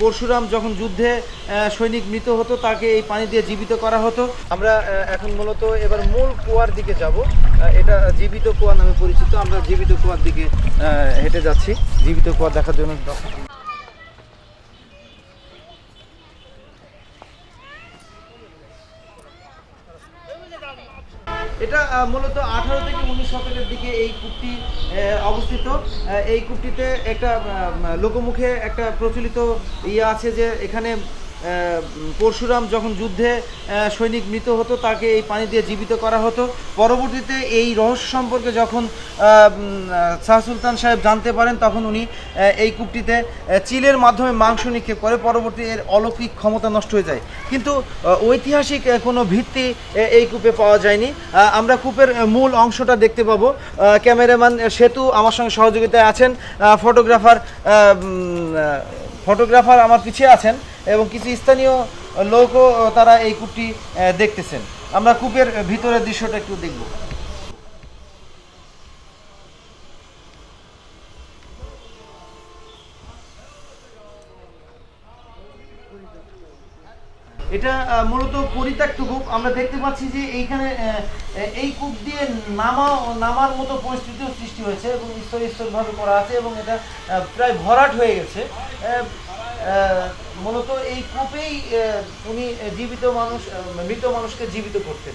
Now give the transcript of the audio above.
পরশুরাম যখন যুদ্ধে সৈনিক মৃত হতো তাকে এই পানি দিয়ে জীবিত করা হতো। আমরা এখন মূলত এবার মূল কুয়ার দিকে যাব। এটা জীবিত কুয়া নামে পরিচিত। আমরা জীবিত কুয়ার দিকে হেঁটে যাচ্ছি জীবিত কুয়া দেখার জন্য। এটা মূলত 18 থেকে 19 শতকের দিকে এই কূপটি অবস্থিত। এই কূপটিতে একটা লোকমুখে একটা প্রচলিত আছে যে এখানে পরশুরাম যখন যুদ্ধে সৈনিক মৃত হতো তাকে এই পানি দিয়ে জীবিত করা হতো। পরবর্তীতে এই রহস্য সম্পর্কে যখন শাহ সুলতান সাহেব জানতে পারেন তখন উনি এই কূপটিতে চিলের মাধ্যমে মাংস নিক্ষেপ করে। পরবর্তী এর অলৌকিক ক্ষমতা নষ্ট হয়ে যায়, কিন্তু ঐতিহাসিক কোনো ভিত্তি এই কূপে পাওয়া যায়নি। আমরা কূপের মূল অংশটা দেখতে পাবো। ক্যামেরাম্যান সেতু আমার সঙ্গে সহযোগিতায় আছেন, ফটোগ্রাফার আমার পিছিয়ে আছেন এবং কিছু স্থানীয় লোকও তারা এই কূপটি দেখতেছেন। আমরা কূপের ভিতরের দৃশ্যটা একটু দেখব। এটা মূলত পরিত্যক্ত কূপ। আমরা দেখতে পাচ্ছি যে এইখানে এই কূপ দিয়ে নামার মতো পরিস্থিতিও সৃষ্টি হয়েছে এবং স্তরভাবে করা আছে এবং এটা প্রায় ভরাট হয়ে গেছে। মূলত এই কূপেই উনি মৃত মানুষকে জীবিত করতেন।